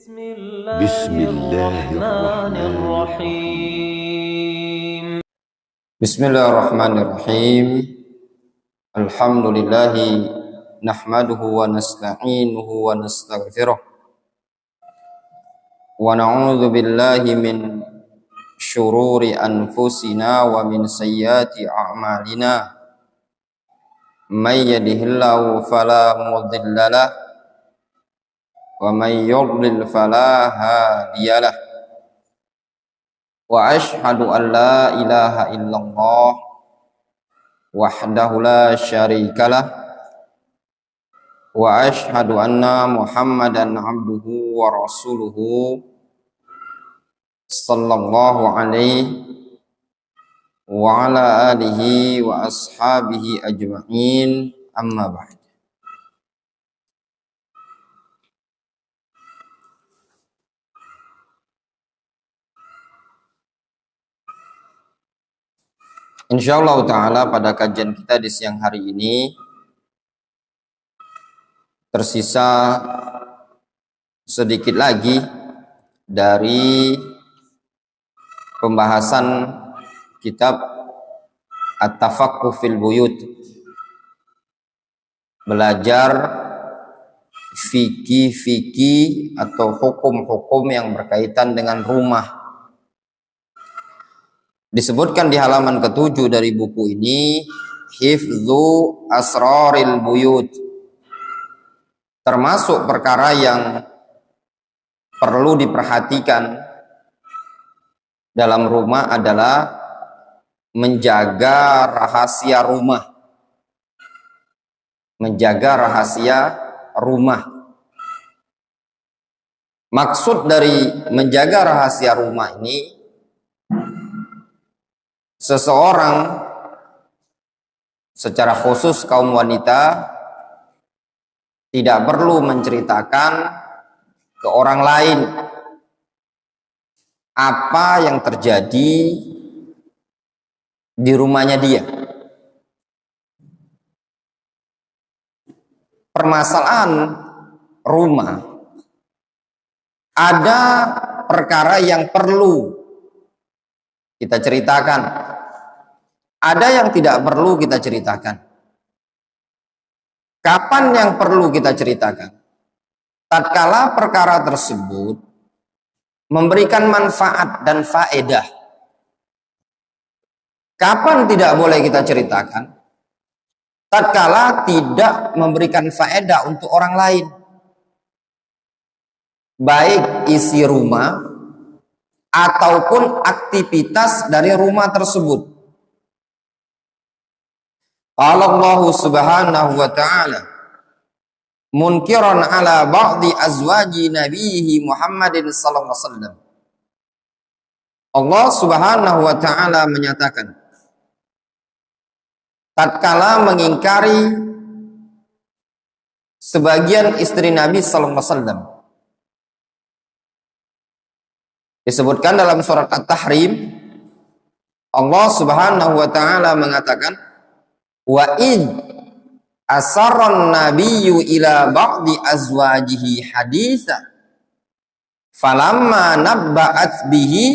بسم الله الرحمن الرحيم بسم الله الرحمن الرحيم الحمد لله نحمده ونستعينه ونستغفره ونعوذ بالله من شرور أنفسنا ومن سيئات أعمالنا من يهده الله فلا مضل له ومن يضلل فلا هادي له وأشهد أن لا إله إلا الله وحده لا شريك له وأشهد أن محمدا عبده ورسوله صلى الله عليه وعلى آله وأصحابه أجمعين أما بعد. Insyaallah ta'ala pada kajian kita di siang hari ini tersisa sedikit lagi dari pembahasan kitab At-Tafaqquh fil Buyut, belajar fikih-fikih atau hukum-hukum yang berkaitan dengan rumah. Disebutkan di halaman ke-7 dari buku ini, hifdzu asraril buyut, termasuk perkara yang perlu diperhatikan dalam rumah adalah menjaga rahasia rumah. Menjaga rahasia rumah. Maksud dari menjaga rahasia rumah ini, seseorang secara khusus kaum wanita tidak perlu menceritakan ke orang lain apa yang terjadi di rumahnya dia. Permasalahan rumah, ada perkara yang perlu kita ceritakan, ada yang tidak perlu kita ceritakan. Kapan yang perlu kita ceritakan? Tatkala perkara tersebut memberikan manfaat dan faedah. Kapan tidak boleh kita ceritakan? Tatkala tidak memberikan faedah untuk orang lain. Baik isi rumah ataupun aktivitas dari rumah tersebut. Allah subhanahu wa ta'ala munkiran ala ba'di azwaji nabihi Muhammadin sallallahu alaihi wasallam. Allah subhanahu wa ta'ala menyatakan, tatkala mengingkari sebagian istri Nabi sallallahu alaihi wasallam. Disebutkan dalam surat At-Tahrim, Allah subhanahu wa ta'ala mengatakan, wa id asarran nabiyyu ila ba'di azwajihi haditha falamma nabba'at bihi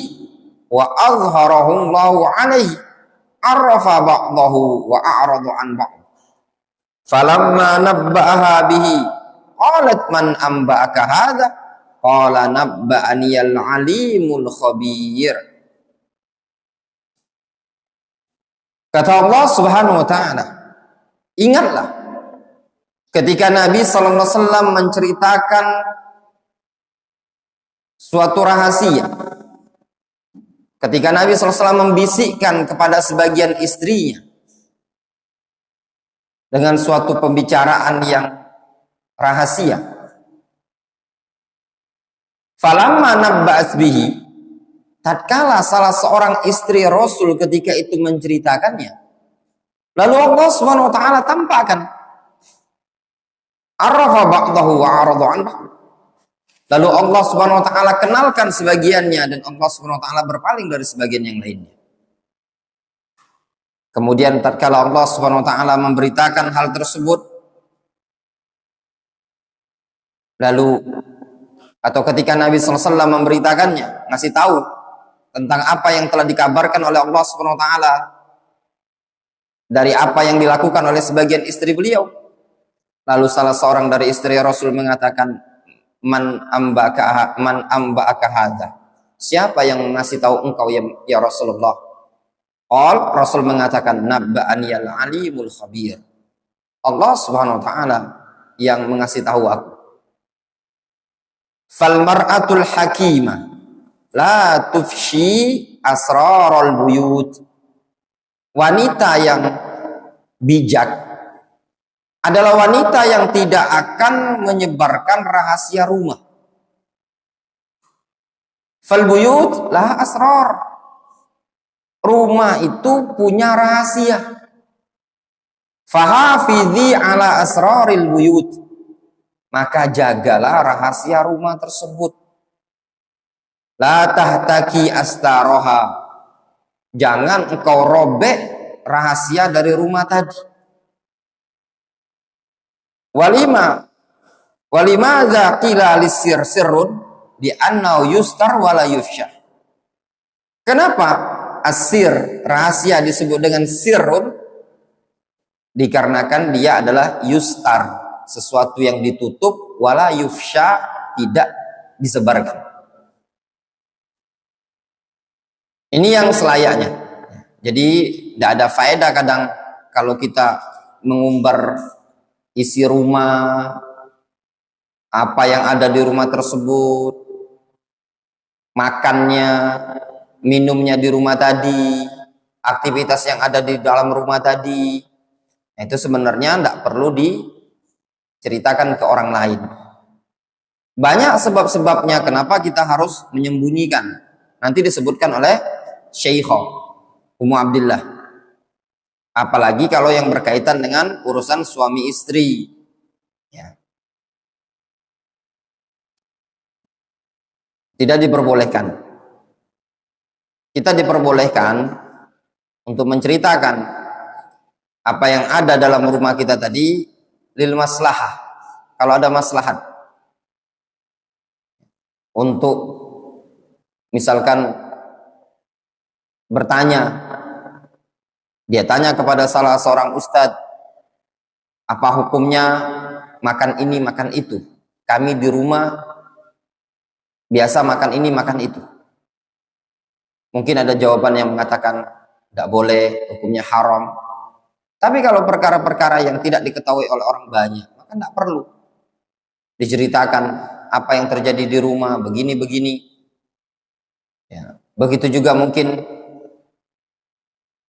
wa azharahu Allahu alaihi arrafa ba'dahu wa a'radu an ba'd falamma nabba'aha bihi qalat man anba'aka hadha qala nabba'aniyal alimul khabir. Kata Allah subhanahu wa ta'ala, ingatlah ketika Nabi sallallahu alaihi wasallam menceritakan suatu rahasia. Ketika Nabi sallallahu alaihi wasallam membisikkan kepada sebagian istrinya dengan suatu pembicaraan yang rahasia. Falamma nabba'at bihi, tatkala salah seorang istri Rasul ketika itu menceritakannya, lalu Allah Subhanahu wa taala tampakkan arrafa ba'dahu wa a'radu an ba'd. Lalu Allah Subhanahu wa taala kenalkan sebagiannya dan Allah Subhanahu wa taala berpaling dari sebagian yang lainnya. Kemudian tatkala Allah Subhanahu wa taala memberitakan hal tersebut, lalu Atau ketika Nabi SAW memberitakannya, ngasih tahu tentang apa yang telah dikabarkan oleh Allah Subhanahu wa taala dari apa yang dilakukan oleh sebagian istri beliau. Lalu salah seorang dari istri Rasul mengatakan, man amba'aka hadza? Siapa yang ngasih tahu engkau ya Rasulullah? Rasul mengatakan, nabba'aniyal alimul khabir. Allah Subhanahu wa taala yang mengasih tahu aku. Fal mar'atul hakimah la tufshi asrarul buyut. Wanita yang bijak adalah wanita yang tidak akan menyebarkan rahasia rumah. Fal buyut lah asrar. Rumah itu punya rahasia. Fahafidhi ala asraril buyut. Maka jagalah rahasia rumah tersebut. La tahtaki astaroha. Jangan engkau robek rahasia dari rumah tadi. Walimadza qila lisir sirrun bi annahu yustar wala yufsha. Kenapa asir rahasia disebut dengan sirrun? Dikarenakan dia adalah yustar, sesuatu yang ditutup, wala yufsha, tidak disebarkan. Ini yang selayaknya. Jadi tidak ada faedah kadang kalau kita mengumbar isi rumah, apa yang ada di rumah tersebut, makannya, minumnya di rumah tadi, aktivitas yang ada di dalam rumah tadi. Itu sebenarnya tidak perlu diceritakan ke orang lain. Banyak sebab-sebabnya kenapa kita harus menyembunyikan. Nanti disebutkan oleh Syekhah Ummu Abdillah. Apalagi kalau yang berkaitan dengan urusan suami istri. Ya. Tidak diperbolehkan. Kita diperbolehkan untuk menceritakan apa yang ada dalam rumah kita tadi lil maslahah. Kalau ada maslahat. Untuk misalkan bertanya, dia tanya kepada salah seorang ustadz, apa hukumnya makan ini, makan itu. Kami di rumah biasa makan ini, makan itu. Mungkin ada jawaban yang mengatakan tidak boleh, hukumnya haram. Tapi kalau perkara-perkara yang tidak diketahui oleh orang banyak, maka tidak perlu diceritakan apa yang terjadi di rumah, begini-begini. Ya. Begitu juga mungkin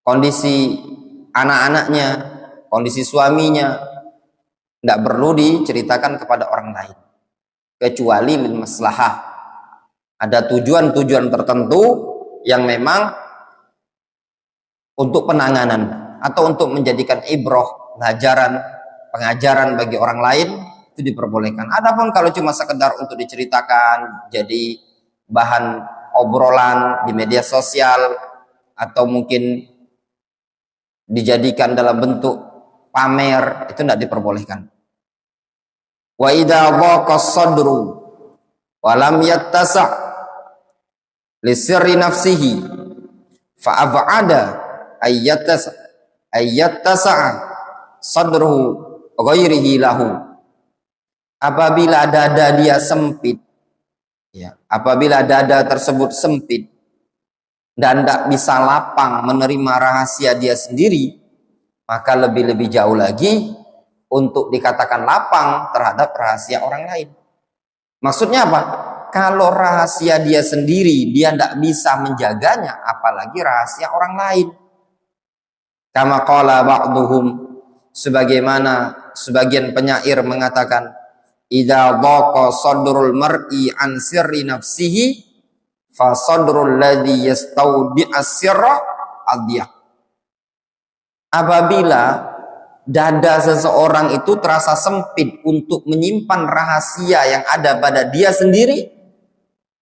kondisi anak-anaknya, kondisi suaminya, tidak perlu diceritakan kepada orang lain. Kecuali lil maslahah. Ada tujuan-tujuan tertentu yang memang untuk penanganan atau untuk menjadikan ibroh, pengajaran bagi orang lain, itu diperbolehkan. Adapun kalau cuma sekedar untuk diceritakan, jadi bahan obrolan di media sosial, atau mungkin dijadikan dalam bentuk pamer, itu tidak diperbolehkan. Wa idza dhaqa sadru wa lam yattasa' li sirri nafsihi fa ab'ada ayyattasa'a sadruhu ghairihi lahu. Apabila dada dia sempit, ya, apabila dada tersebut sempit dan tidak bisa lapang menerima rahasia dia sendiri, maka lebih-lebih jauh lagi untuk dikatakan lapang terhadap rahasia orang lain. Maksudnya apa? Kalau rahasia dia sendiri dia tidak bisa menjaganya, apalagi rahasia orang lain. Kama qala ba'duhum, sebagaimana sebagian penyair mengatakan, idza dhaqa sadrul mar'i an sirri nafsihi fa sadrul ladzi yastawdi'as sirra adiyah. Apabila dada seseorang itu terasa sempit untuk menyimpan rahasia yang ada pada dia sendiri,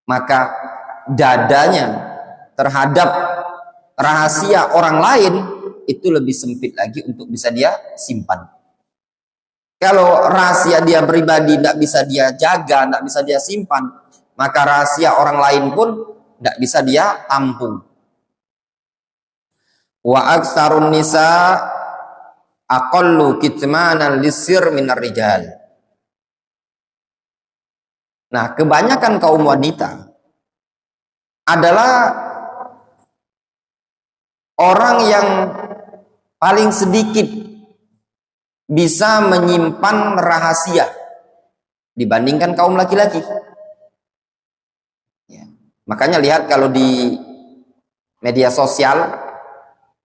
maka dadanya terhadap rahasia orang lain itu lebih sempit lagi untuk bisa dia simpan. Kalau rahasia dia pribadi tidak bisa dia jaga, tidak bisa dia simpan, maka rahasia orang lain pun tidak bisa dia tampung. Wa aktsarun nisa aqallu kitmanan lisir minar rijal. Nah, kebanyakan kaum wanita adalah orang yang paling sedikit bisa menyimpan rahasia dibandingkan kaum laki-laki. Ya. Makanya lihat kalau di media sosial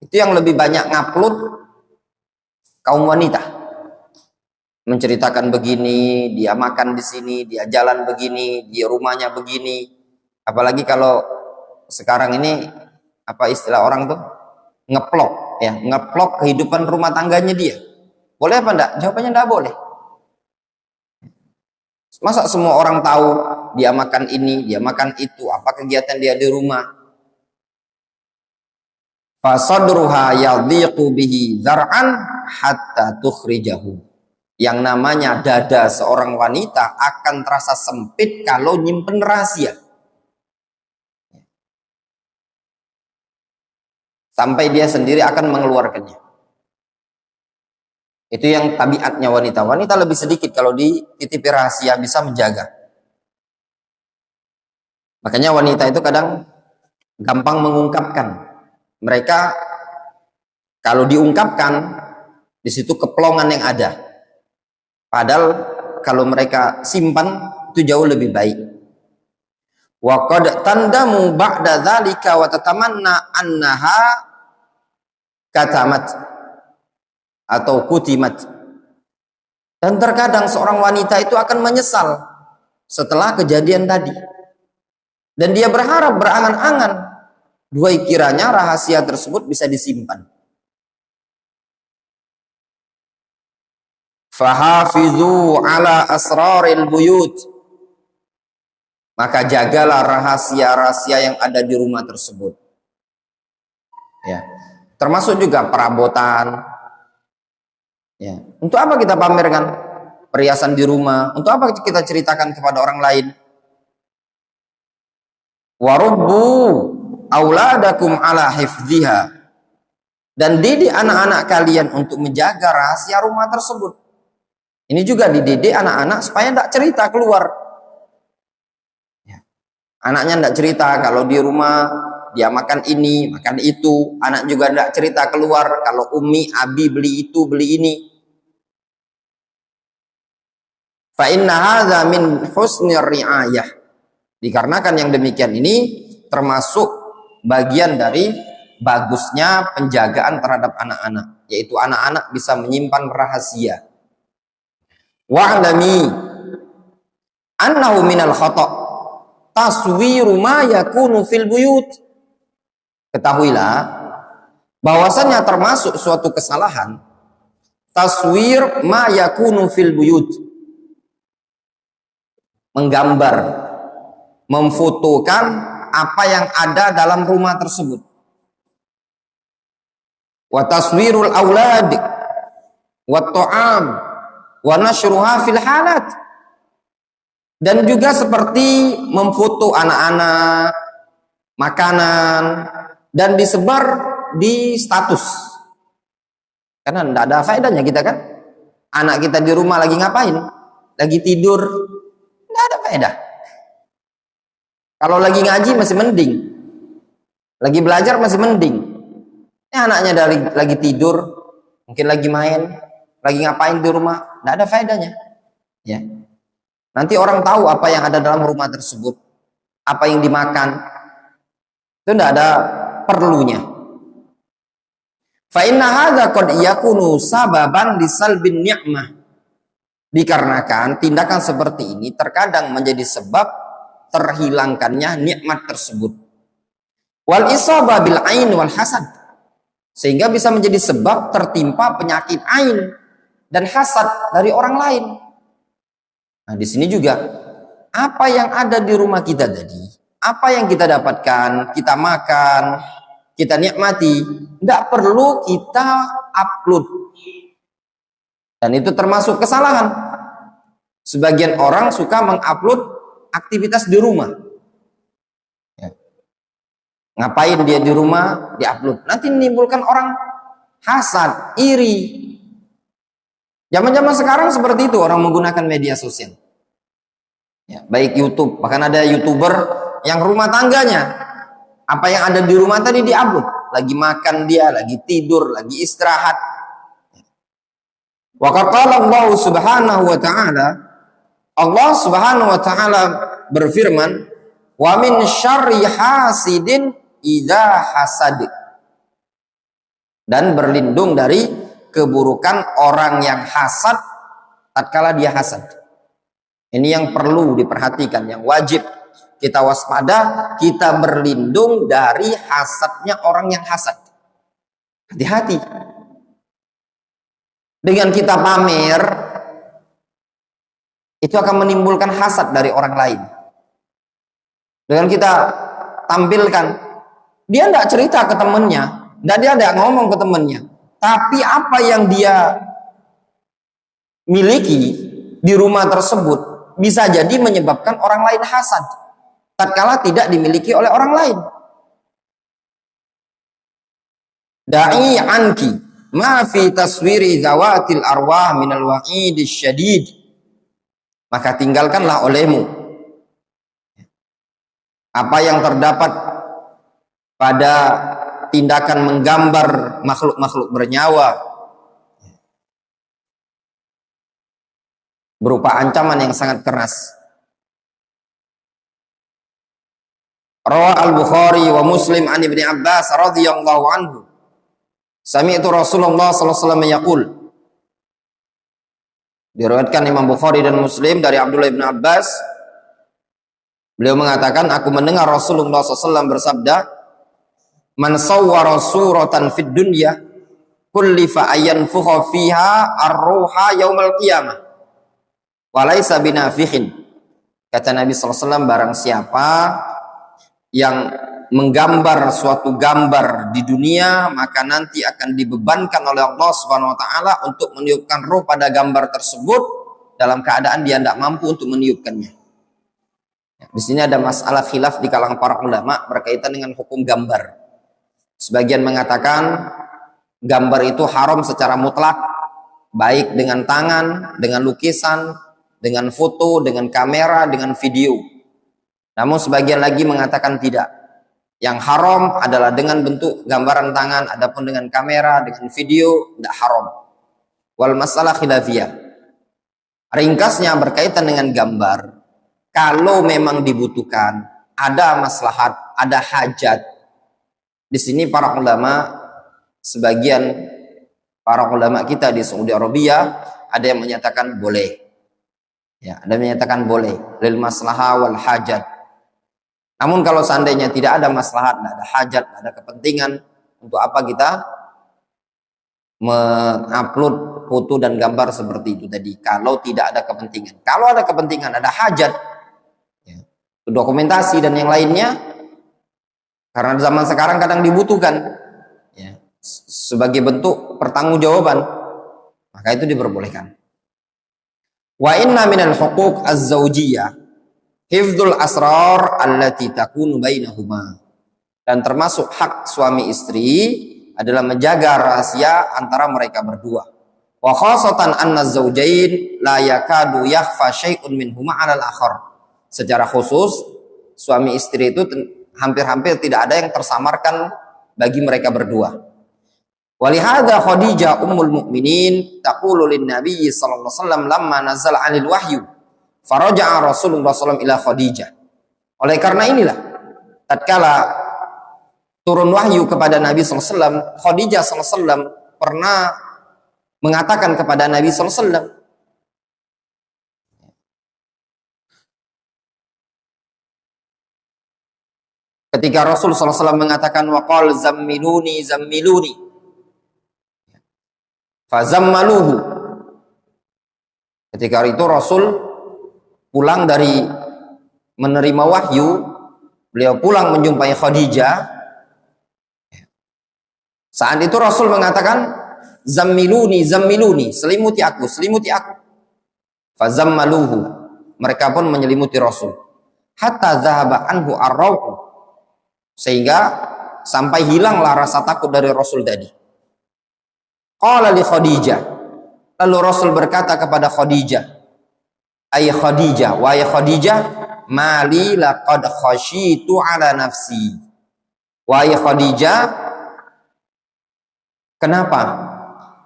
itu yang lebih banyak ngupload kaum wanita. Menceritakan begini, dia makan di sini, dia jalan begini, dia rumahnya begini. Apalagi kalau sekarang ini apa istilah orang tuh ngeplok, ya, ngeplok kehidupan rumah tangganya dia. Boleh apa enggak? Jawabannya enggak boleh. Masa semua orang tahu dia makan ini, dia makan itu, apa kegiatan dia di rumah? Fasadruha yadhiqu bihi zar'an hatta tukhrijahu. Yang namanya dada seorang wanita akan terasa sempit kalau nyimpen rahasia. Sampai dia sendiri akan mengeluarkannya. Itu yang tabiatnya wanita. Wanita lebih sedikit kalau dititipi rahasia bisa menjaga. Makanya wanita itu kadang gampang mengungkapkan. Mereka kalau diungkapkan di situ keplongan yang ada. Padahal kalau mereka simpan itu jauh lebih baik. Wa qad tandamu ba'da dzalika wa tatamanna annaha katamat atau kutimat. Dan terkadang seorang wanita itu akan menyesal setelah kejadian tadi. Dan dia berharap, berangan-angan, dua kiranya rahasia tersebut bisa disimpan. Fahafizu ala asraril buyut. Maka jagalah rahasia-rahasia yang ada di rumah tersebut. Ya. Termasuk juga perabotan. Ya. Untuk apa kita pamerkan perhiasan di rumah? Untuk apa kita ceritakan kepada orang lain? Warubbu auladakum ala hifdhiha. Dan didik anak-anak kalian untuk menjaga rahasia rumah tersebut. Ini juga dididik anak-anak supaya tidak cerita keluar. Ya. Anaknya tidak cerita kalau di rumah dia makan ini, makan itu. Anak juga tidak cerita keluar kalau Umi, Abi beli itu, beli ini. Fa inna hadza min husnir ri'ayah. Dikarenakan yang demikian ini termasuk bagian dari bagusnya penjagaan terhadap anak-anak, yaitu anak-anak bisa menyimpan rahasia. Wa'lami annahu minal khata' taswiru ma yakunu fil buyut. Ketahuilah bahwasannya termasuk suatu kesalahan taswir ma yakunu fil buyut, menggambar, memfotokan apa yang ada dalam rumah tersebut. Wa taswirul aulad wa ta'am wa nashruha fil halat. Dan juga seperti memfoto anak-anak, makanan, dan disebar di status. Karena tidak ada faedahnya kita kan. Anak kita di rumah lagi ngapain? Lagi tidur. Tidak ada faedah. Kalau lagi ngaji masih mending. Lagi belajar masih mending. Anaknya lagi tidur, mungkin lagi main, lagi ngapain di rumah, tidak ada faedahnya. Ya. Nanti orang tahu apa yang ada dalam rumah tersebut, apa yang dimakan, itu tidak ada perlunya. Fa inna hadza qad yakunu sababan lisalbin ni'mah. Dikarenakan tindakan seperti ini terkadang menjadi sebab terhilangkannya nikmat tersebut. Wal isabah bil ain wal hasad. Sehingga bisa menjadi sebab tertimpa penyakit ain dan hasad dari orang lain. Nah, di sini juga apa yang ada di rumah kita tadi, apa yang kita dapatkan, kita makan, kita nikmati, tidak perlu kita upload. Dan itu termasuk kesalahan. Sebagian orang suka mengupload aktivitas di rumah. Ya. Ngapain dia di rumah, diupload. Nanti menimbulkan orang hasad, iri. Zaman-zaman sekarang seperti itu orang menggunakan media sosial. Ya, baik YouTube, bahkan ada YouTuber yang rumah tangganya, apa yang ada di rumah tadi diupload. Lagi makan dia, lagi tidur, lagi istirahat. Wa qala Allah Subhanahu wa ta'ala, Allah Subhanahu wa ta'ala berfirman, wa min syarri hasidin idza hasad. Dan berlindung dari keburukan orang yang hasad tatkala dia hasad. Ini yang perlu diperhatikan, yang wajib kita waspada, kita berlindung dari hasadnya orang yang hasad. Hati-hati. Dengan kita pamer, itu akan menimbulkan hasad dari orang lain. Dengan kita tampilkan, dia tidak cerita ke temannya, dia tidak ngomong ke temannya, tapi apa yang dia miliki di rumah tersebut bisa jadi menyebabkan orang lain hasad tatkala tidak dimiliki oleh orang lain. Da'i anki ma fi taswiri zawatil arwah minal wa'idis syadid. Maka tinggalkanlah olehmu apa yang terdapat pada tindakan menggambar makhluk-makhluk bernyawa berupa ancaman yang sangat keras. Rawa al-Bukhari wa Muslim an Ibni Abbas radhiyallahu anhu. Sami'tu Rasulullah sallallahu alaihi wasallam yaqul. Diriwayatkan Imam Bukhari dan Muslim dari Abdullah bin Abbas. Beliau mengatakan, aku mendengar Rasulullah SAW bersabda, man sawwara suratan fid dunya kullifa ayanfukha fiha ar-ruha yaumal qiyamah walaysa binafikhin. Kata Nabi SAW, barang siapa yang menggambar suatu gambar di dunia, maka nanti akan dibebankan oleh Allah Subhanahu wa taala untuk meniupkan roh pada gambar tersebut dalam keadaan dia tidak mampu untuk meniupkannya. Di sini ada masalah khilaf di kalangan para ulama berkaitan dengan hukum gambar. Sebagian mengatakan gambar itu haram secara mutlak, baik dengan tangan, dengan lukisan, dengan foto, dengan kamera, dengan video. Namun sebagian lagi mengatakan tidak. Yang haram adalah dengan bentuk gambaran tangan, adapun dengan kamera, dengan video tidak haram. Wal masalah khilafiyah. Ringkasnya berkaitan dengan gambar, kalau memang dibutuhkan, ada maslahat, ada hajat. Di sini para ulama, sebagian para ulama kita di Saudi Arabia ada yang menyatakan boleh. Ya, ada yang menyatakan boleh lil maslahah wal hajat. Namun kalau seandainya tidak ada maslahat, tidak ada hajat, tidak ada kepentingan, untuk apa kita mengupload foto dan gambar seperti itu tadi? Kalau tidak ada kepentingan. Kalau ada kepentingan, ada hajat, ya, dokumentasi dan yang lainnya, karena zaman sekarang kadang dibutuhkan, ya, sebagai bentuk pertanggungjawaban, maka itu diperbolehkan. Wa inna minal huquq az-zawjiyah hifdzul asrar allati takunu bainahuma. Dan termasuk hak suami istri adalah menjaga rahasia antara mereka berdua. Wa khasatan anna az-zawjain la yakadu yakhfa syai'un minhuma 'alal akhar. Secara khusus suami istri itu hampir-hampir tidak ada yang tersamarkan bagi mereka berdua. Walihada Khadijah ummul mukminin taqulu lin Nabi sallallahu alaihi wasallam lamma nazala 'anil wahyu faraja'a Rasulullah SAW ila Khadijah. Oleh karena inilah tatkala turun wahyu kepada Nabi SAW, Khadijah SAW pernah mengatakan kepada Nabi SAW, ketika Rasul SAW mengatakan waqal zammiluni zammiluni fazammaluhu, ketika itu Rasul pulang dari menerima wahyu, beliau pulang menjumpai Khadijah. Saat itu Rasul mengatakan zammiluni zammiluni, selimuti aku selimuti aku. Fazammaluhu, mereka pun menyelimuti Rasul. hatta dzahaba anhu ar-rau'u, sehingga sampai hilanglah rasa takut dari Rasul tadi. Qala li Khadijah, lalu Rasul berkata kepada Khadijah, ay Khadijah, wahai Khadijah, mali laqad khasyitu ala nafsi. Wahai Khadijah, kenapa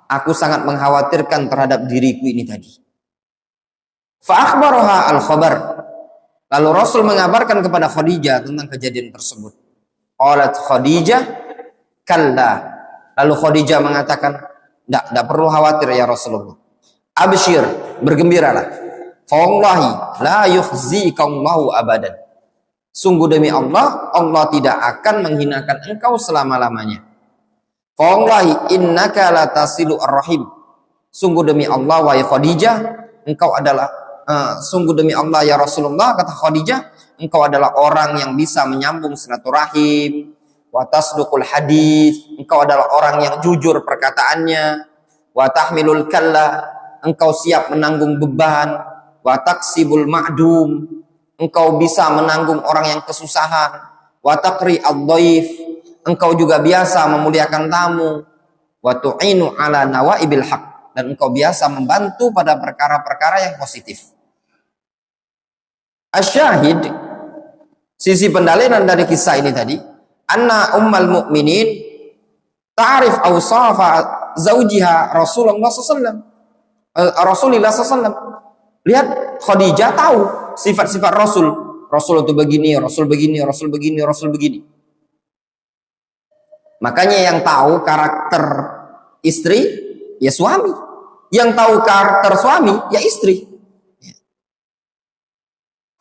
aku sangat mengkhawatirkan terhadap diriku ini tadi. Fa akhbaraha al-khabar, lalu Rasul mengabarkan kepada Khadijah tentang kejadian tersebut. Qalat Khadijah, kalla. Lalu Khadijah mengatakan, tidak perlu khawatir ya Rasulullah. Abshir, bergembiralah. Fa wallahi la yukhzikallahu abadan. Sungguh demi Allah, Allah tidak akan menghinakan engkau selama-lamanya. Fa wallahi innaka la tasilu ar-rahim. Sungguh demi Allah wahai Khadijah, engkau adalah sungguh demi Allah ya Rasulullah, kata Khadijah, engkau adalah orang yang bisa menyambung silaturahim, wa tasduqul hadis, engkau adalah orang yang jujur perkataannya, wa tahmilul kalla, engkau siap menanggung beban, wa taksibul ma'dum, engkau bisa menanggung orang yang kesusahan, wa taqri ad-dhaif, engkau juga biasa memuliakan tamu, wa tu'inu ala nawaibil haq, dan engkau biasa membantu pada perkara-perkara yang positif. Asyahid, sisi pendalilan dari kisah ini tadi, anna ummul mukminin ta'rif awsafa zaujiha Rasulullah SAW. Rasulullah SAW. Lihat, Khadijah tahu sifat-sifat Rasul. Rasul itu begini, Rasul begini, Rasul begini, Rasul begini. Makanya yang tahu karakter istri ya suami, yang tahu karakter suami ya istri.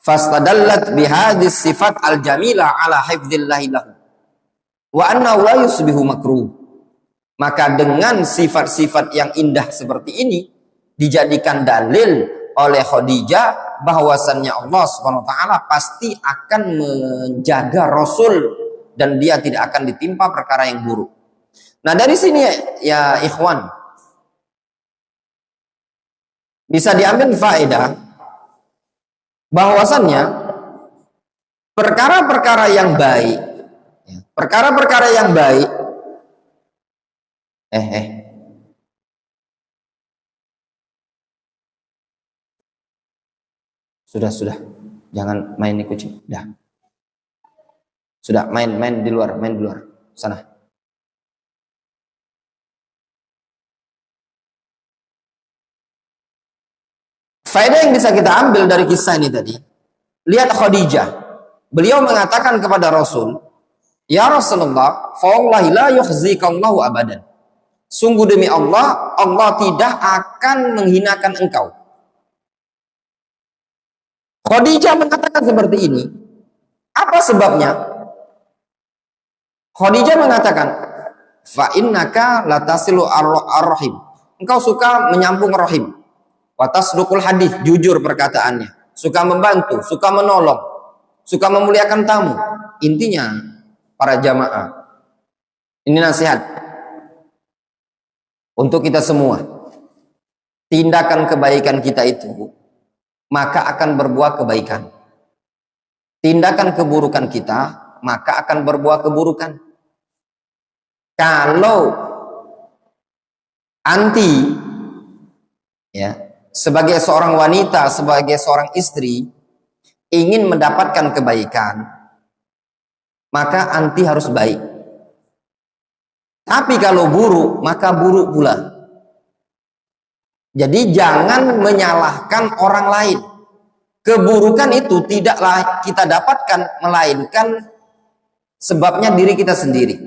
Fastadallat bihadis sifat al-jamilah ala hifdzillahi lahu wa annahu la yusbihu makruh. Maka dengan sifat-sifat yang indah seperti ini dijadikan dalil oleh Khadijah bahwasannya Allah Subhanahu wa taala pasti akan menjaga Rasul dan dia tidak akan ditimpa perkara yang buruk. Nah, dari sini ya ikhwan bisa diambil faedah bahwasannya perkara-perkara yang baik, perkara-perkara yang baik, sudah, jangan main nih kucing, sudah main di luar sana. Faedah yang bisa kita ambil dari kisah ini tadi, lihat Khadijah, beliau mengatakan kepada Rasul, ya Rasulullah, fa wallahi la yukhzikallahu abadan. Sungguh demi Allah, Allah tidak akan menghinakan engkau. Khadijah mengatakan seperti ini. Apa sebabnya? Khadijah mengatakan, fa innaka latasilu ar-rahim. Engkau suka menyambung rahim. Wa tasduqul hadis, jujur perkataannya, suka membantu, suka menolong, suka memuliakan tamu. Intinya para jamaah, ini nasihat untuk kita semua. Tindakan kebaikan kita itu maka akan berbuah kebaikan. Tindakan keburukan kita maka akan berbuah keburukan. Kalau anti ya, sebagai seorang wanita, sebagai seorang istri ingin mendapatkan kebaikan, maka anti harus baik. Tapi kalau buruk, maka buruk pula. Jadi jangan menyalahkan orang lain. Keburukan itu tidaklah kita dapatkan, melainkan sebabnya diri kita sendiri.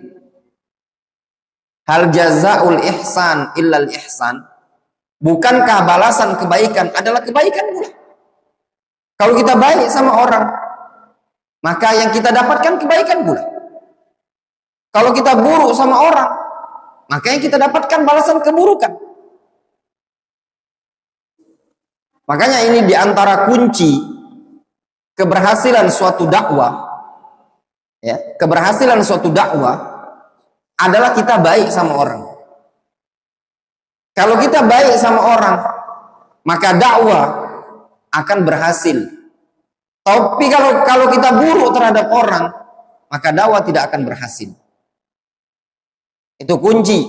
Hal jazaul ihsan illal ihsan. Bukankah balasan kebaikan adalah kebaikan pula? Kalau kita baik sama orang, maka yang kita dapatkan kebaikan pula. Kalau kita buruk sama orang, maka yang kita dapatkan balasan keburukan. Makanya ini diantara kunci keberhasilan suatu dakwah, ya, keberhasilan suatu dakwah adalah kita baik sama orang. Kalau kita baik sama orang, maka dakwah akan berhasil. Tapi kalau kita buruk terhadap orang, maka dakwah tidak akan berhasil. Itu kunci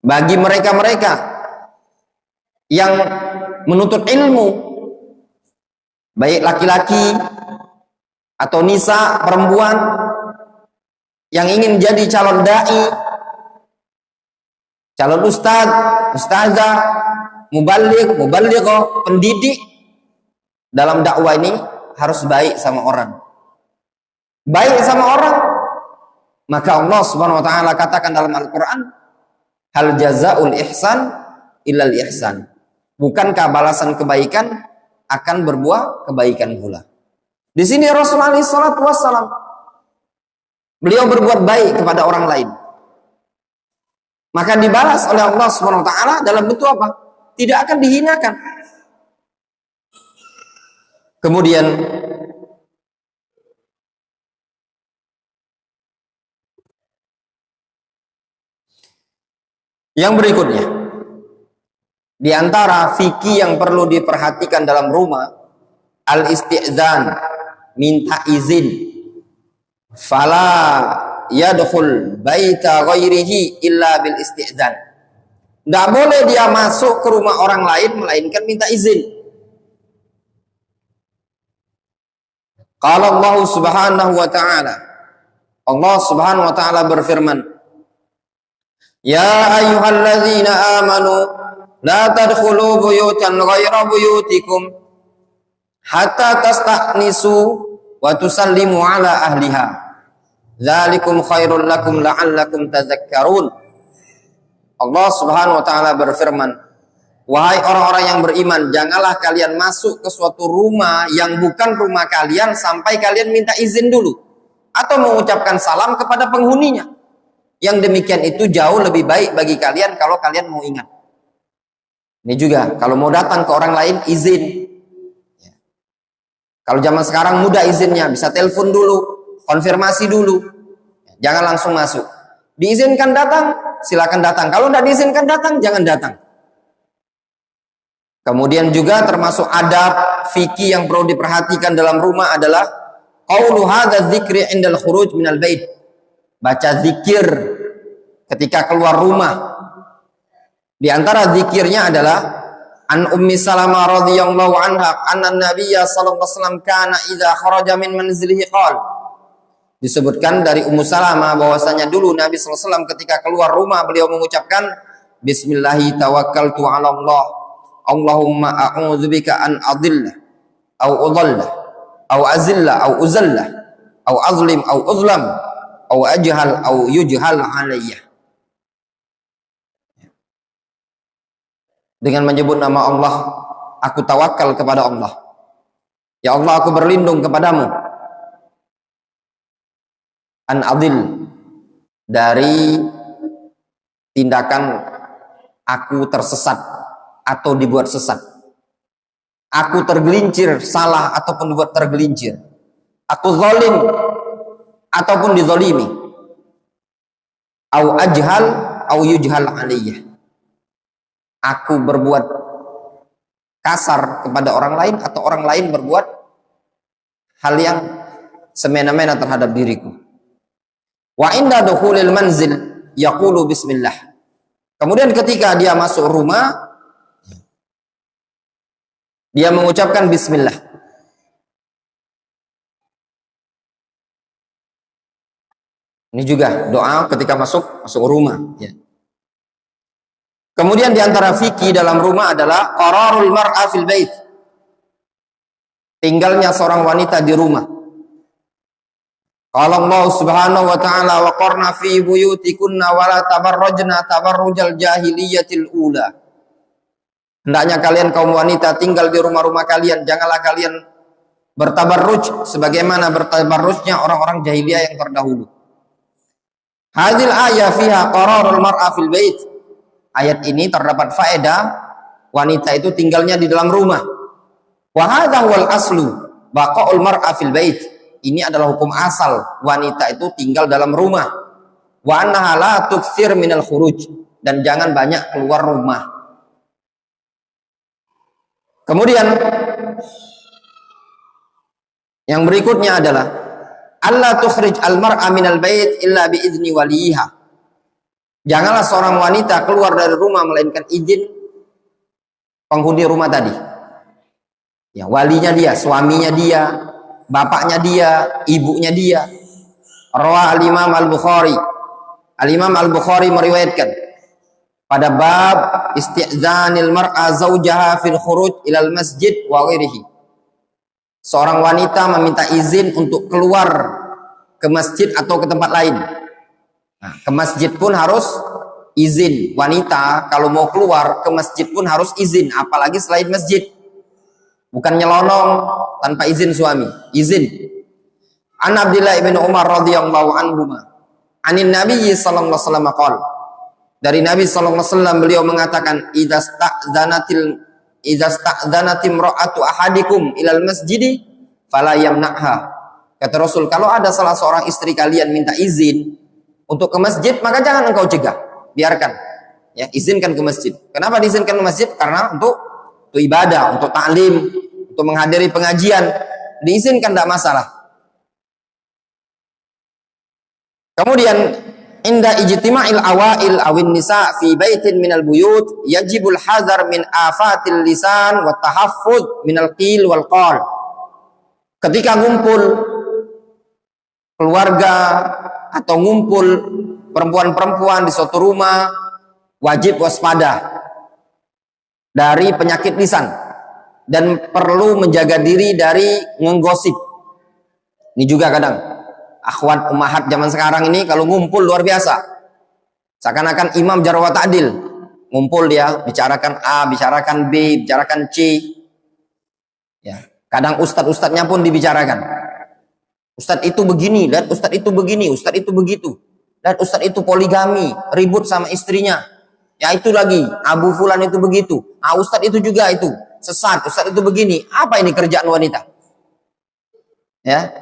bagi mereka-mereka yang menuntut ilmu, baik laki-laki atau nisa, perempuan yang ingin jadi calon dai, calon ustad, ustazah, mubaligh, mubalighah, pendidik. Dalam dakwah ini harus baik sama orang. Baik sama orang, maka Allah Subhanahu wa taala katakan dalam Al-Qur'an, hal jazaul ihsan illal ihsan. Bukankah balasan kebaikan akan berbuah kebaikan pula. Di sini Rasulullah SAW, beliau berbuat baik kepada orang lain, maka dibalas oleh Allah Subhanahu wa taala dalam bentuk apa? Tidak akan dihinakan. Kemudian yang berikutnya, di antara fikih yang perlu diperhatikan dalam rumah, al-isti'zan, minta izin. Fala yadkhul baita ghairihi illa bil isti'zan. Tidak boleh dia masuk ke rumah orang lain melainkan minta izin. Qala Allah Subhanahu wa ta'ala, Allah Subhanahu wa ta'ala berfirman, ya ayyuhalladzina amanu la tadkhulu buyutan ghaira buyutikum hatta tasta'nisu wa tusallimu ala ahliha dzalikum khairul lakum la'allakum tadhakkarun. Allah Subhanahu wa taala berfirman, wahai orang-orang yang beriman, janganlah kalian masuk ke suatu rumah yang bukan rumah kalian sampai kalian minta izin dulu atau mengucapkan salam kepada penghuninya. Yang demikian itu jauh lebih baik bagi kalian kalau kalian mau ingat. Ini juga kalau mau datang ke orang lain izin. Kalau zaman sekarang mudah izinnya, bisa telepon dulu, konfirmasi dulu. Jangan langsung masuk. Diizinkan datang, silakan datang. Kalau tidak diizinkan datang, jangan datang. Kemudian juga termasuk adab fikih yang perlu diperhatikan dalam rumah adalah qaulu hadza dzikri indal khuruj minal bait. Baca zikir ketika keluar rumah. Di antara zikirnya adalah an Ummi Salamah radhiyallahu anha anna Nabiyya sallallahu alaihi wasallam kana idza kharaja min manzilihi qala. Disebutkan dari Ummu Salamah bahwasanya dulu Nabi sallallahu alaihi wasallam ketika keluar rumah beliau mengucapkan bismillahi tawakkaltu 'ala Allah. Allahumma a'udzubika an adilla au udalla au azilla au uzalla au azlim au uzlam au ajhal au yujhal alayya. Dengan menyebut nama Allah, aku tawakal kepada Allah. Ya Allah, aku berlindung kepadamu. An adil, dari tindakan aku tersesat atau dibuat sesat. Aku tergelincir salah ataupun dibuat tergelincir. Aku zalim ataupun dizalimi. Au ajhal au yujhal alayya. Aku berbuat kasar kepada orang lain atau orang lain berbuat hal yang semena-mena terhadap diriku. Wa inda dukhulil manzil yaqulu bismillah. Kemudian ketika dia masuk rumah, dia mengucapkan bismillah. Ini juga doa ketika masuk rumah. Ya. Kemudian diantara fikih dalam rumah adalah qararul mar'a fil bait. Tinggalnya seorang wanita di rumah. Qala Allah Subhanahu wa ta'ala wa qarna fi buyutikunna wa la tabarrajna tabarrujal jahiliyatil ula. Hendaknya kalian kaum wanita tinggal di rumah-rumah kalian, janganlah kalian bertabarruj sebagaimana bertabarrujnya orang-orang jahiliyah yang terdahulu. Hadil ayat fiha qararul mar'a fil bait. Ayat ini terdapat faedah wanita itu tinggalnya di dalam rumah. Wa hadha wal aslu baqaul mar'a fil bait. Ini adalah hukum asal, wanita itu tinggal dalam rumah. Wa annaha la tuktsir minal khuruj, dan jangan banyak keluar rumah. Kemudian Yang berikutnya adalah Allah tukhrij al-mar'a minal bait illa bi idzni waliha. Janganlah seorang wanita keluar dari rumah melainkan izin penghuni rumah tadi. Ya, walinya dia, suaminya dia, bapaknya dia, ibunya dia. Rawa al-Imam Al-Bukhari. Al-Imam Al-Bukhari meriwayatkan pada bab isti'zanil mar'a zaujaha fil khuruj ilal masjid wa ghairihi. Seorang wanita meminta izin untuk keluar ke masjid atau ke tempat lain. Nah, ke masjid pun harus izin. Wanita kalau mau keluar ke masjid pun harus izin, apalagi selain masjid. Bukan nyelonong tanpa izin suami, izin. An Abdullah bin Umar radhiyallahu anhuma, anin Nabi sallallahu alaihi wasallam qala. Dari Nabi sallallahu alaihi wasallam beliau mengatakan, idza sta'dzanatim ra'atu ahadikum ilal masjidi fala yamna'ha. Kata Rasul, kalau ada salah seorang istri kalian minta izin untuk ke masjid, maka jangan engkau cegah, biarkan. Ya, izinkan ke masjid. Kenapa diizinkan ke masjid? Karena untuk ibadah, untuk ta'lim, untuk menghadiri pengajian, diizinkan, tidak masalah. Kemudian inda ijtima'il awail awin nisa fi baitin minal buyut yajibul hazar min afatil lisan wa tahaffud minal qil wal qal. Ketika ngumpul keluarga atau ngumpul perempuan-perempuan di suatu rumah, wajib waspada dari penyakit lisan dan perlu menjaga diri dari ngenggosip. Ini juga kadang akhwat ummahat zaman sekarang ini kalau ngumpul luar biasa, seakan-akan imam jarwa ta'dil, ngumpul dia bicarakan A, bicarakan B, bicarakan C. Ya, kadang ustadz-ustadznya pun dibicarakan. Ustadz itu begini, dan ustadz itu begini, ustadz itu begitu, dan ustadz itu poligami, ribut sama istrinya. Ya itu lagi, Abu Fulan itu begitu, ustadz itu juga itu sesat, ustadz itu begini. Apa ini kerjaan wanita? Ya,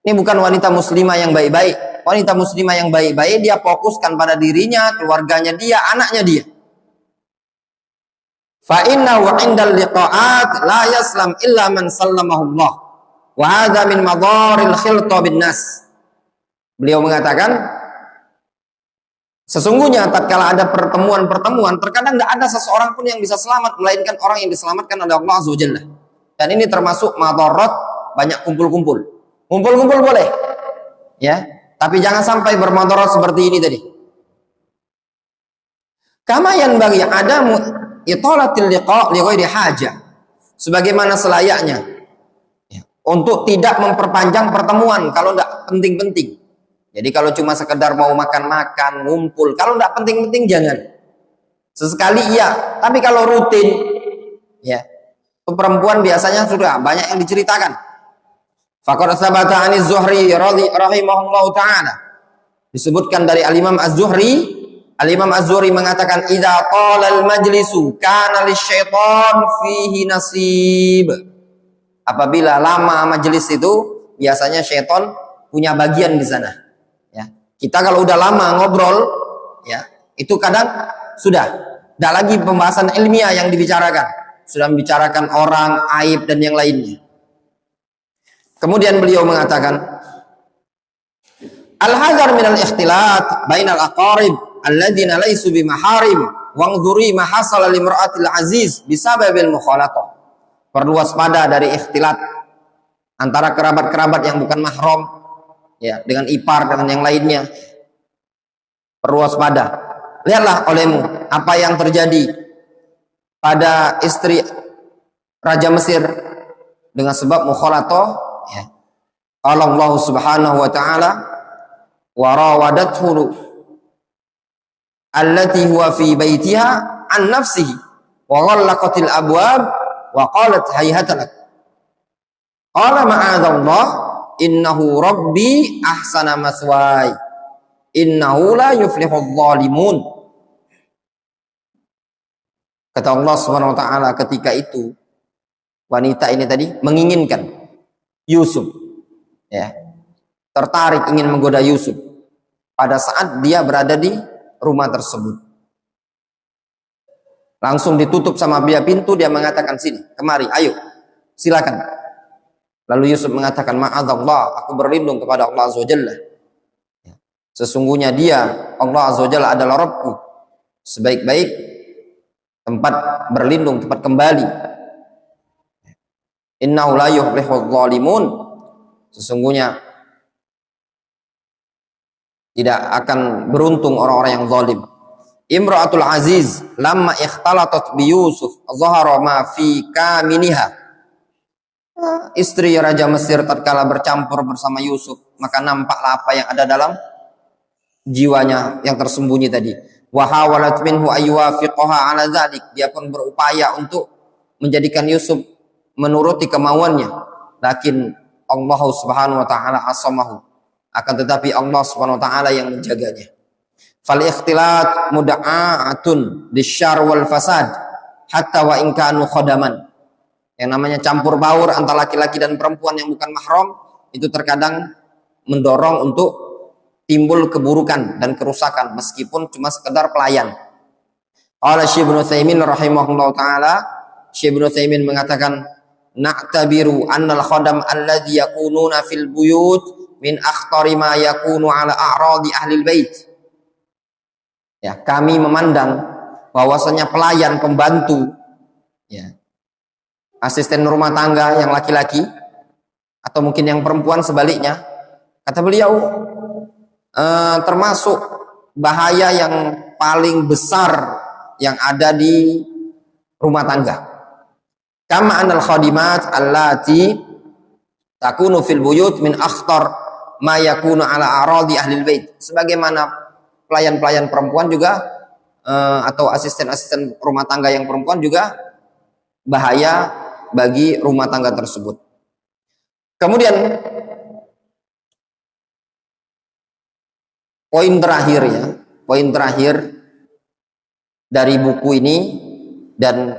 ini bukan wanita muslimah yang baik-baik. Wanita muslimah yang baik-baik dia fokuskan pada dirinya, keluarganya dia, anaknya dia. Fa innahu 'indal liqa'at la yaslam illa man sallamahu Allah. Wa hadza min madharil khilta bin nas. Beliau mengatakan, sesungguhnya tatkala ada pertemuan-pertemuan, terkadang tidak ada seseorang pun yang bisa selamat melainkan orang yang diselamatkan oleh Allah Azza wa Jalla. Dan ini termasuk madharat banyak kumpul-kumpul. Kumpul-kumpul boleh, ya, tapi jangan sampai bermadharat seperti ini tadi. Kama yanbaghi adamu italatil liqa' li ghairi hajah. Sebagaimana selayaknya, ya, untuk tidak memperpanjang pertemuan kalau tidak penting-penting. Jadi kalau cuma sekedar mau makan-makan, ngumpul, kalau tidak penting-penting jangan. Sesekali iya, tapi kalau rutin, ya, perempuan biasanya sudah banyak yang diceritakan. Faqad tsabata 'ani Az-Zuhri rahimahullahu ta'ala. Disebutkan dari Al-Imam Az-Zuhri, Al-Imam Az-Zuhri mengatakan, idza qala al-majlisu kana lisyaitan fihi nasib. Apabila lama majelis itu, biasanya syaitan punya bagian di sana. Ya. Kita kalau udah lama ngobrol, ya, itu kadang sudah tidak lagi pembahasan ilmiah yang dibicarakan, sudah membicarakan orang, aib dan yang lainnya. Kemudian beliau mengatakan, al-hazar minal ikhtilat bainal aqarib alladzina laysu bimaharim wangdhuri ma hasala limra'atil aziz bisababil mukhalatah. Perlu waspada dari ikhtilat antara kerabat-kerabat yang bukan mahram, ya, dengan ipar dengan yang lainnya. Perlu waspada. Lihatlah olehmu apa yang terjadi pada istri Raja Mesir dengan sebab mukhalatah. Ya. Allah Subhanahu wa ta'ala wa rawadathu allati huwa fi baitiha an nafsihi wa ghallaqatil abwab wa qalat hayhata lak. Qala ma'adzallah innahu rabbi ahsana maswaya innahu la yuflihudz zalimun. Kata Allah Subhanahu wa ta'ala ketika itu wanita ini tadi menginginkan Yusuf, ya, tertarik ingin menggoda Yusuf pada saat dia berada di rumah tersebut. Langsung ditutup sama dia pintu, dia mengatakan, sini, kemari, ayo, silakan. Lalu Yusuf mengatakan, ma'adzallah, aku berlindung kepada Allah Azza wa Jalla. Sesungguhnya dia, Allah Azza wa Jalla adalah Rabbku, sebaik-baik tempat berlindung, tempat kembali. Innahu la yuflihul zalimun, sesungguhnya tidak akan beruntung orang-orang yang zalim. Imra'atul Aziz lamma ikhtalatat bi Yusuf zahara ma fi kaminiha. Istri Raja Mesir tatkala bercampur bersama Yusuf, maka nampaklah apa yang ada dalam jiwanya yang tersembunyi tadi. Wa hawalat minhu ayyuwafiqaha ala dzalik. Dia pun berupaya untuk menjadikan Yusuf menuruti kemauannya. Lakin Allah Subhanahu wa taala asamahu. Akan tetapi Allah Subhanahu wa taala yang menjaganya. Fal ikhtilat muda'atun lisyarr wal fasad hatta wa in kanu khadaman. Yang namanya campur baur antara laki-laki dan perempuan yang bukan mahram itu terkadang mendorong untuk timbul keburukan dan kerusakan meskipun cuma sekedar pelayan. Qala Syekh Ibnu Utsaimin rahimahullahu taala, Syekh Ibnu Utsaimin mengatakan, na'tabiru annal khadam alladhi yakununa fil buyut min akhtari ma yakunu ala a'radi ahli bait. Ya, kami memandang bahwasanya pelayan, pembantu, ya, asisten rumah tangga yang laki-laki atau mungkin yang perempuan sebaliknya, kata beliau, termasuk bahaya yang paling besar yang ada di rumah tangga. Kama anal khadimat allati takunu fil buyut min akhtar ma yakunu ala aradi ahli bait. Sebagaimana pelayan-pelayan perempuan juga atau asisten-asisten rumah tangga yang perempuan juga bahaya bagi rumah tangga tersebut. Kemudian poin terakhir dari buku ini, dan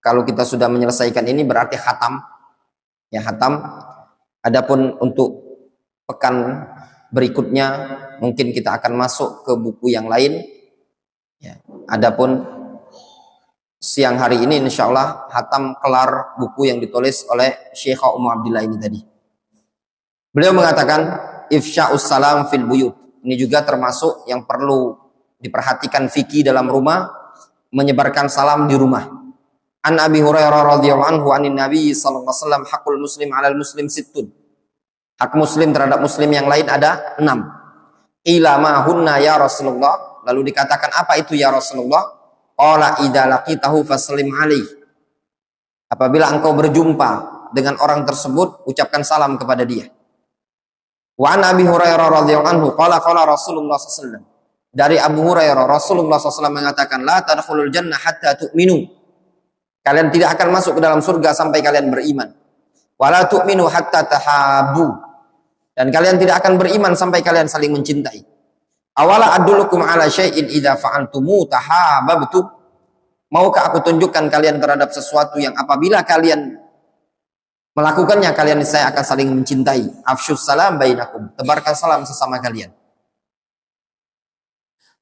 kalau kita sudah menyelesaikan ini berarti khatam, ya khatam. Adapun untuk pekan berikutnya mungkin kita akan masuk ke buku yang lain. Ya. Adapun siang hari ini insya Allah khatam kelar buku yang ditulis oleh Syekh Ummu Abdillah ini tadi. Beliau mengatakan ifsya'us salam fil buyut. Ini juga termasuk yang perlu diperhatikan fikih dalam rumah, menyebarkan salam di rumah. An Abi Hurairah radhiyallahu anhu anin Nabi sallallahu alaihi wasallam hakul muslim 'alal muslim sittun. Hak muslim terhadap muslim yang lain ada 6. Ila ma hunna ya Rasulullah. Lalu dikatakan apa itu ya Rasulullah? Qala idza laqitahu faslim alaih. Apabila engkau berjumpa dengan orang tersebut, ucapkan salam kepada dia. Wa an Abi Hurairah radhiyallahu anhu qala Rasulullah sallallahu alaihi wasallam. Dari Abu Hurairah, Rasulullah SAW mengatakan, la tadkhulul jannah hatta tu'minu. Kalian tidak akan masuk ke dalam surga sampai kalian beriman. Wa la tu'minu hatta tahabu. Dan kalian tidak akan beriman sampai kalian saling mencintai. Awala adullukum ala syai'in idza fa'altumu tahabbtum. Maukah aku tunjukkan kalian terhadap sesuatu yang apabila kalian melakukannya kalian saya akan saling mencintai. Afsyus salam bainakum. Tebarkan salam sesama kalian.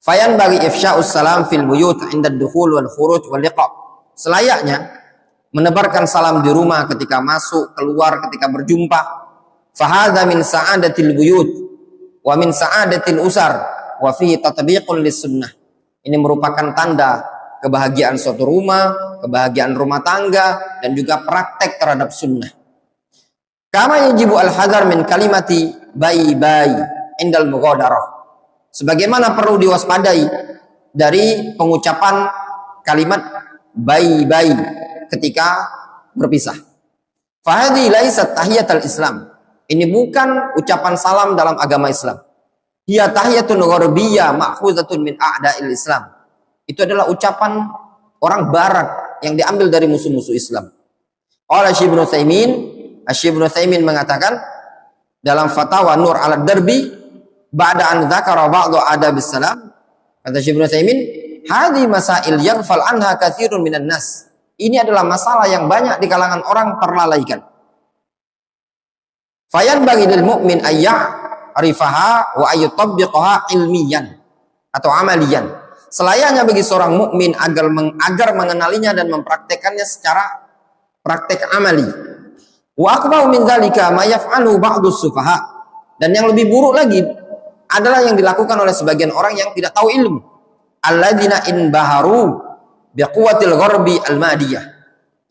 Fayan bagi ifsya'us salam fil buyut 'inda ad-dukhul wal khuruj wal liqa. Selayaknya menebarkan salam di rumah ketika masuk, keluar, ketika berjumpa. Fahadha min sa'adatil buyut wa min sa'adatil usar. Wa fihi tatbiqun lis-sunnah. Ini merupakan tanda kebahagiaan suatu rumah, kebahagiaan rumah tangga, dan juga praktek terhadap sunnah. Kama yajibu al-hadar min kalimati bayi indal mughadarah. Sebagaimana perlu diwaspadai dari pengucapan kalimat bayi ketika berpisah. Fahadhi laisat tahiyatul Islam. Ini bukan ucapan salam dalam agama Islam. Hiya tahiyatun gharbiyah ma'khuzatun min a'da'il Islam. Itu adalah ucapan orang barat yang diambil dari musuh-musuh Islam. Qala Syekh Ibnu Utsaimin, Syekh Ibnu Utsaimin mengatakan dalam fatwa Nur al-Darbi, ba'da an dzakara ba'dhu adabis salam, kata Syekh Ibnu Utsaimin, hadhi masail yaghfal anha katsirun minan nas. Ini adalah masalah yang banyak di kalangan orang terlalaikan. Fayan bagi lil mu'min rifaha wa ayyutabbiqaha ilmiyan atau amaliyan. Selayaknya bagi seorang mukmin agar mengenalinya dan mempraktekannya secara praktek amali. Wa akbaru min dzalika ma yaf'alu ba'dus sufaha. Dan yang lebih buruk lagi adalah yang dilakukan oleh sebagian orang yang tidak tahu ilmu. Alladzina inbaharu biquwatil gharbi al-madiyah.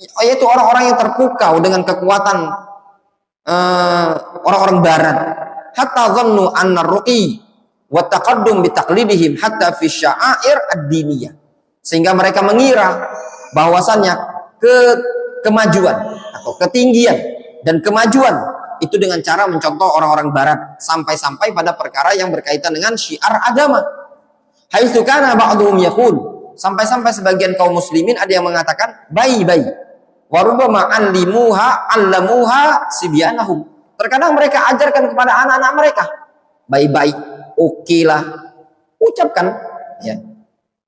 Yaitu orang-orang yang terpukau dengan kekuatan orang-orang barat. Hatta dhannu anna ruqi wa taqaddum bi taqlidihim hatta fi sya'air ad-diniyah. Sehingga mereka mengira bahwasannya kemajuan atau ketinggian dan kemajuan itu dengan cara mencontoh orang-orang barat sampai-sampai pada perkara yang berkaitan dengan syiar agama. Haitsu kana ba'dhum yaqul, sampai-sampai sebagian kaum muslimin ada yang mengatakan bayi-bayi. Wa rubbama allamuha sibyanahum. Terkadang mereka ajarkan kepada anak-anak mereka. Baik-baik, oke lah. Ucapkan ya.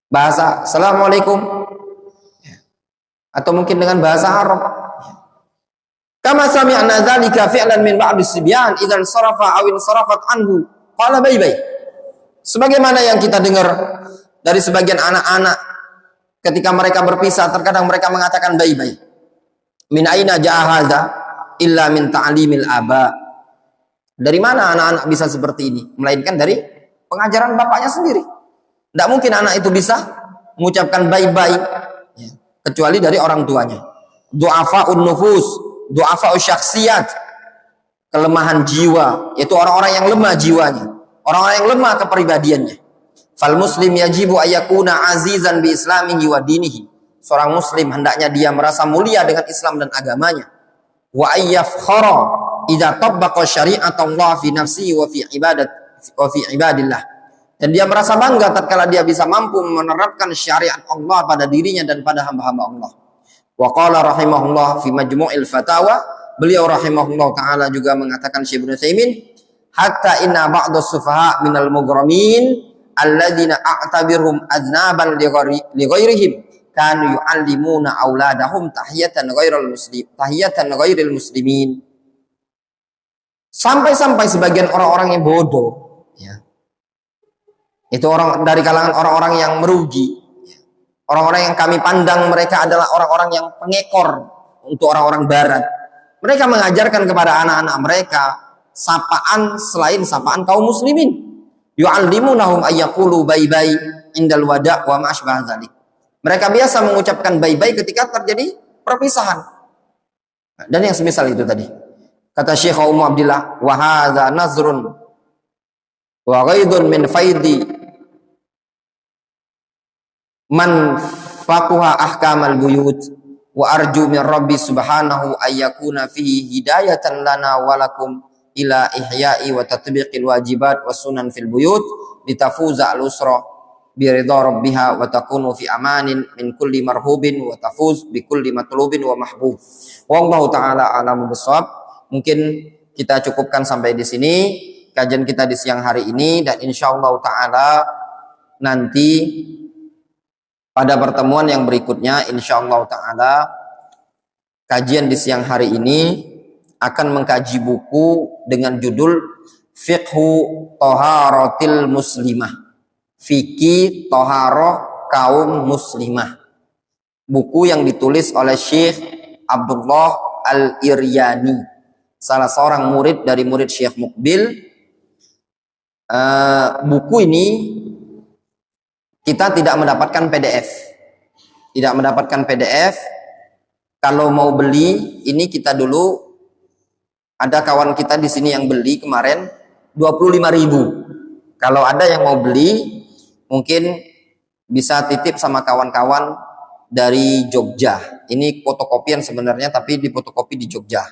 Bahasa Assalamualaikum. Ya. Atau mungkin dengan bahasa Arab. Ya. Kama sami'na dzalika fi'lan min ba'd as-sibyan idzan sarafa aw insarafat anhu. Qala baik-baik. Sebagaimana yang kita dengar dari sebagian anak-anak ketika mereka berpisah, terkadang mereka mengatakan baik-baik. Min aina ja'a hadza illa min ta'limil aba. Dari mana anak-anak bisa seperti ini? Melainkan dari pengajaran bapaknya sendiri. Tidak mungkin anak itu bisa mengucapkan baik-baik ya, kecuali dari orang tuanya. Du'afa'un nufus, du'afa'us syakhsiyat, kelemahan jiwa, yaitu orang-orang yang lemah jiwanya, orang-orang yang lemah kepribadiannya. Fal muslim yajibu ayyakuna azizan bi islamihi wa dinihi. Seorang muslim hendaknya dia merasa mulia dengan Islam dan agamanya. Wa ayyafkhara idza tabbaqa syari'atallah fi nafsihi wa fi ibadillah. Dan dia merasa bangga tatkala dia bisa mampu menerapkan syariat Allah pada dirinya dan pada hamba-hamba Allah. Wa qala rahimahullah fi majmu'il fatawa, beliau rahimahullah taala juga mengatakan, Syekh Ibnu Utsaimin, hatta inna ba'dus sufaha minal mughramin alladzina a'tabirhum aznaban li ghairihim kanu yu'allimuna auladahum tahiyatan ghairil muslimin. Sampai-sampai sebagian orang-orang yang bodoh ya, itu orang dari kalangan orang-orang yang merugi, orang-orang yang kami pandang mereka adalah orang-orang yang pengekor untuk orang-orang barat. Mereka mengajarkan kepada anak-anak mereka sapaan selain sapaan kaum muslimin. Yu'allimunahum ayyaqulu bye-bye indal wada' wa ma asbah dzalik. Mereka biasa mengucapkan bye-bye ketika terjadi perpisahan. Dan yang semisal itu tadi. Kata Syekh Ummu Abdillah, wa hadza nazrun wa ghaidun min faidi man faquha ahkamal buyut wa arju min rabbi subhanahu ayyakuna fihi hidayatan lana walakum ila ihya'i wa tatbiqil wajibat wa sunan fil buyut litafuza al-usra bi ridha rabbiha wa takunu fi amanin min kulli marhubin wa tafuz bi kulli matlubin wa mahbub. Wallahu taala a'lamu bissawab. Mungkin kita cukupkan sampai di sini kajian kita di siang hari ini, dan insyaallah taala nanti pada pertemuan yang berikutnya insyaallah taala kajian di siang hari ini akan mengkaji buku dengan judul Fiqhu Thaharatil Muslimah, Fikih Thaharah Kaum Muslimah. Buku yang ditulis oleh Syekh Abdullah Al-Iryani, salah seorang murid dari murid Syekh Muqbil. Buku ini kita tidak mendapatkan PDF. Tidak mendapatkan PDF. Kalau mau beli, ini kita dulu ada kawan kita di sini yang beli kemarin 25.000. Kalau ada yang mau beli, mungkin bisa titip sama kawan-kawan dari Jogja. Ini fotokopian sebenarnya, tapi difotokopi di Jogja.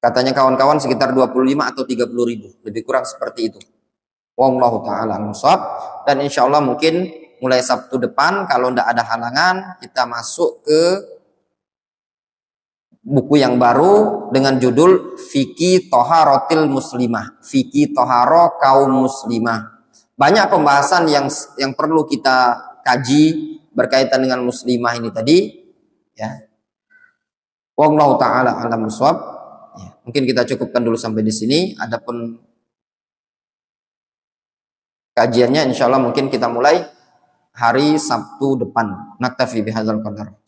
Katanya kawan-kawan sekitar 25 atau 30.000, lebih kurang seperti itu. Wallahu ta'ala a'lam. Dan insya Allah mungkin mulai Sabtu depan kalau tidak ada halangan, kita masuk ke buku yang baru dengan judul Fikih Thaharatil Muslimah, Fikih Thaharah Kaum Muslimah. Banyak pembahasan yang perlu kita kaji berkaitan dengan muslimah ini tadi ya. Wallahu ta'ala a'lam bishawab. Ya, mungkin kita cukupkan dulu sampai di sini. Adapun kajiannya insyaallah mungkin kita mulai hari Sabtu depan. Naktafi bihadzal qadar.